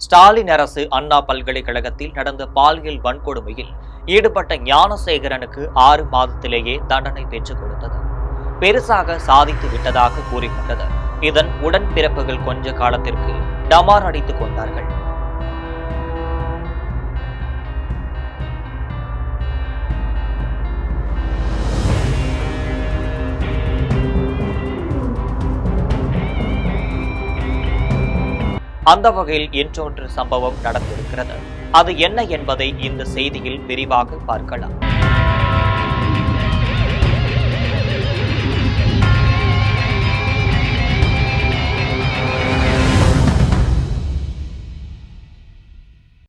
ஸ்டாலின் அரசு அண்ணா பல்கலைக்கழகத்தில் நடந்த பாலியல் வன்கொடுமையில் ஈடுபட்ட ஞானசேகரனுக்கு 6 மாதத்திலேயே தண்டனை பெற்றுக் கொடுத்தது. பெருசாக சாதித்து விட்டதாக கூறிக்கொண்டது. இதன் உடன்பிறப்புகள் கொஞ்ச காலத்திற்கு டமார் அடித்துக் கொண்டார்கள். அந்த வகையில் இன்றொன்று சம்பவம் நடந்திருக்கிறது. அது என்ன என்பதை இந்த செய்தியில் விரிவாக பார்க்கலாம்.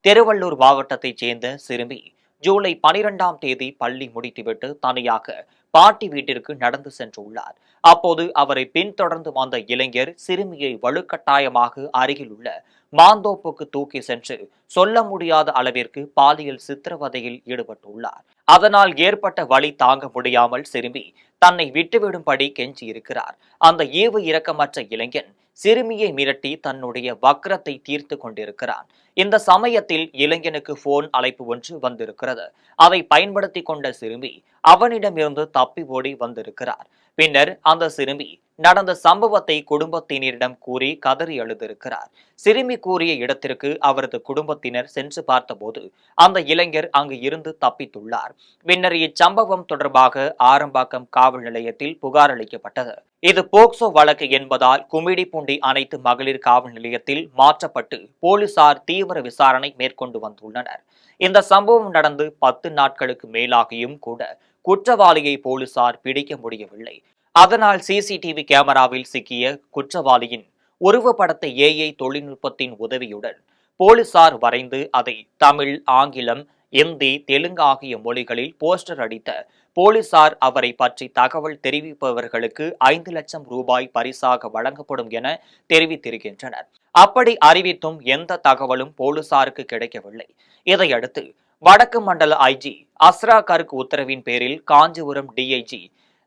திருவள்ளூர் மாவட்டத்தைச் சேர்ந்த சிறுமி ஜூலை 12ஆம் தேதி பள்ளி முடித்துவிட்டு தனியாக பாட்டி வீட்டிற்கு நடந்து சென்றுள்ளார். அப்போது அவரை பின்தொடர்ந்து வந்த இளைஞர் சிறுமியை வலுக்கட்டாயமாக அருகில் உள்ள மாந்தோப்புக்கு தூக்கி சென்று சொல்ல முடியாத அளவிற்கு பாலியல் சித்திரவதையில் ஈடுபட்டுள்ளார். அதனால் ஏற்பட்ட வலி தாங்க முடியாமல் சிறுமி தன்னை விட்டுவிடும்படி கெஞ்சியிருக்கிறார். அந்த ஈவு இரக்கமற்ற இளைஞன் சிறுமியை மிரட்டி தன்னுடைய வக்ரத்தை தீர்த்து கொண்டிருக்கிறான். இந்த சமயத்தில் இளைஞனுக்கு போன் அழைப்பு ஒன்று வந்திருக்கிறது. அதை பயன்படுத்தி கொண்ட சிறுமி அவனிடமிருந்து தப்பி ஓடி வந்திருக்கிறார். பின்னர் அந்த சிறுமி நடந்த சம்பவத்தை குடும்பத்தினரிடம் கூறி கதறி அழுதிருக்கிறார். சிறுமி கூறிய இடத்திற்கு அவரது குடும்பத்தினர் சென்று பார்த்தபோது அந்த இளைஞர் அங்கு இருந்து தப்பித்துள்ளார். பின்னர் இச்சம்பவம் தொடர்பாக ஆரம்பாக்கம் காவல் நிலையத்தில் புகார் அளிக்கப்பட்டது. இது போக்சோ வழக்கு என்பதால் கும்மிடிப்பூண்டி அனைத்து மகளிர் காவல் நிலையத்தில் மாற்றப்பட்டு போலீசார் தீவிர விசாரணை மேற்கொண்டு வந்துள்ளனர். இந்த சம்பவம் நடந்து 10 நாட்களுக்கு மேலாகியும் கூட குற்றவாளியை போலீசார் பிடிக்க முடியவில்லை. அதனால் சிசிடிவி கேமராவில் சிக்கிய குற்றவாளியின் உருவப்படத்தை AI தொழில்நுட்பத்தின் உதவியுடன் போலீசார் வரைந்து அதை தமிழ், ஆங்கிலம், இந்தி, தெலுங்கு ஆகிய மொழிகளில் போஸ்டர் அடித்த போலீசார் அவரை பற்றி தகவல் தெரிவிப்பவர்களுக்கு 5 லட்சம் ரூபாய் பரிசாக வழங்கப்படும் என தெரிவித்திருக்கின்றனர். அப்படி அறிவித்தும் எந்த தகவலும் போலீசாருக்கு கிடைக்கவில்லை. இதையடுத்து வடக்கு மண்டல IG அஸ்ரா கர்க் உத்தரவின் பேரில் காஞ்சிபுரம் DIG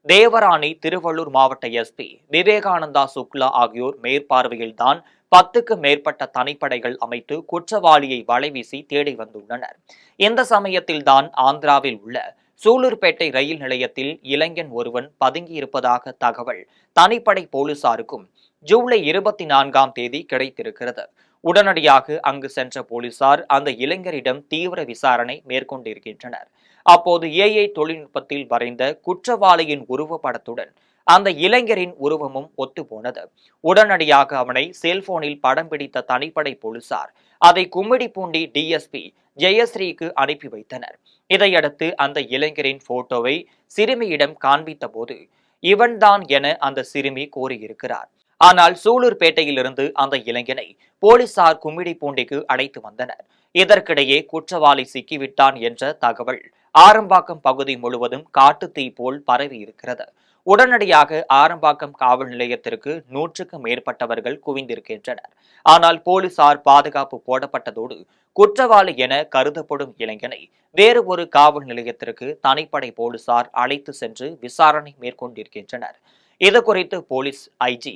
தேவராணி, திருவள்ளூர் மாவட்ட SP விவேகானந்தா சுக்லா ஆகியோர் மேற்பார்வையில்தான் 10க்கு மேற்பட்ட தனிப்படைகள் அமைத்து குற்றவாளியை வலைவீசி தேடி வந்துள்ளனர். இந்த சமயத்தில்தான் ஆந்திராவில் உள்ள சூலூர்பேட்டை ரயில் நிலையத்தில் இளைஞன் ஒருவன் பதுங்கியிருப்பதாக தகவல் தனிப்படை போலீசாருக்கும் ஜூலை 24ஆம் தேதி கிடைத்திருக்கிறது. உடனடியாக அங்கு சென்ற போலீசார் அந்த இளைஞரிடம் தீவிர விசாரணை மேற்கொண்டிருக்கின்றனர். அப்போது AI தொழில்நுட்பத்தில் வரைந்த குற்றவாளியின் உருவப்படத்துடன் அந்த இளைஞரின் உருவமும் ஒத்துப்போனது. உடனடியாக அவனை செல்போனில் படம் பிடித்த தனிப்படை போலீசார் அதை கும்மிடிப்பூண்டி DSP ஜெயஸ்ரீக்கு அனுப்பி வைத்தனர். இதையடுத்து அந்த இளைஞரின் போட்டோவை சிறுமியிடம் காண்பித்த போது இவன்தான் என அந்த சிறுமி கூறியிருக்கிறார். ஆனால் சூலூர்பேட்டையிலிருந்து அந்த இளைஞனை போலீசார் கும்மிடிப்பூண்டிக்கு அழைத்து வந்தனர். இதற்கிடையே குற்றவாளி சிக்கிவிட்டான் என்ற தகவல் ஆரம்பாக்கம் பகுதி முழுவதும் காட்டுத்தீ போல் பரவி இருக்கிறது. உடனடியாக ஆரம்பாக்கம் காவல் நிலையத்திற்கு 100க்கும் மேற்பட்டவர்கள் குவிந்திருக்கின்றனர். ஆனால் போலீசார் பாதுகாப்பு போடப்பட்டதோடு குற்றவாளி என கருதப்படும் இளைஞனை வேறு ஒரு காவல் நிலையத்திற்கு தனிப்படை போலீசார் அழைத்து சென்று விசாரணை மேற்கொண்டிருக்கின்றனர். இது குறித்து போலீஸ் IG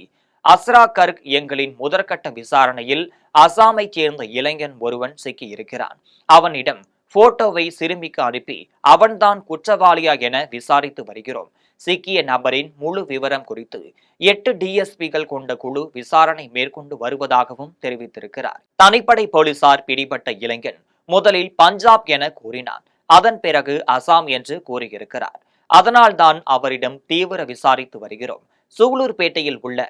அஸ்ரா கர்க் எங்களின் முதற்கட்ட விசாரணையில் அசாமைச் சேர்ந்த இளைஞன் ஒருவன் சிக்கியிருக்கிறான். அவனிடம் போட்டோவை சிறுமிக்கு அனுப்பி அவன்தான் குற்றவாளியா என விசாரித்து வருகிறோம். சிக்கிய நபரின் முழு விவரம் குறித்து 8 DSPகள் கொண்ட குழு விசாரணை மேற்கொண்டு வருவதாகவும் தெரிவித்திருக்கிறார். தனிப்படை போலீசார் பிடிபட்ட இளைஞன் முதலில் பஞ்சாப் என கூறினான். அதன் பிறகு அசாம் என்று கூறியிருக்கிறார். அதனால்தான் அவரிடம் தீவிர விசாரித்து வருகிறோம். சூலூர்பேட்டையில் உள்ள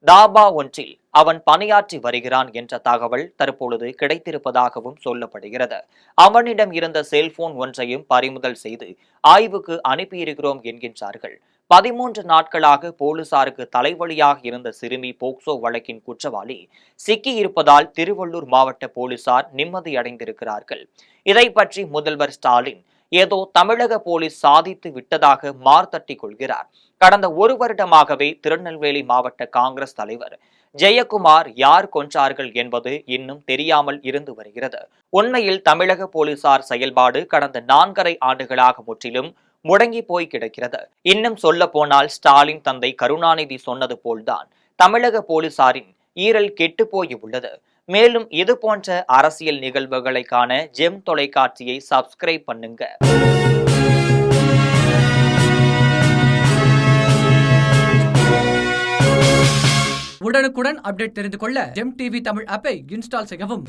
தாபா ஒன்றில் அவன் பணியாற்றி வருகிறான் என்ற தகவல் தற்பொழுது கிடைத்திருப்பதாகவும் சொல்லப்படுகிறது. அவனிடம் இருந்த செல்போன் ஒன்றையும் பறிமுதல் செய்து ஆய்வுக்கு அனுப்பியிருக்கிறோம் என்கின்றார்கள். 13 நாட்களாக போலீசாருக்கு தலைவலியாக இருந்த சிறுமி போக்சோ வழக்கின் குற்றவாளி சிக்கியிருப்பதால் திருவள்ளூர் மாவட்ட போலீசார் நிம்மதியடைந்திருக்கிறார்கள். இதை பற்றி முதல்வர் ஸ்டாலின் ஏதோ தமிழக போலீஸ் சாதித்து விட்டதாக மார்த்தட்டிக் கொள்கிறார். கடந்த 1 வருடமாகவே திருநெல்வேலி மாவட்ட காங்கிரஸ் தலைவர் ஜெயக்குமார் யார் கொன்றார்கள் என்பது இன்னும் தெரியாமல் இருந்து வருகிறது. உண்மையில் தமிழக போலீசார் செயல்பாடு கடந்த 4.5 ஆண்டுகளாக முற்றிலும் முடங்கி போய் கிடக்கிறது. இன்னும் சொல்ல போனால் ஸ்டாலின் தந்தை கருணாநிதி சொன்னது போல்தான் தமிழக போலீசாரின் ஈரல் கெட்டு போய் உள்ளது. மேலும் இது போன்ற அரசியல் நிகழ்வுகளை காண ஜெம் தொலைக்காட்சியை சப்ஸ்கிரைப் பண்ணுங்க. உடனுக்குடன் அப்டேட் தெரிந்து கொள்ள ஜெம் டிவி தமிழ் ஆப்பை இன்ஸ்டால் செய்யவும்.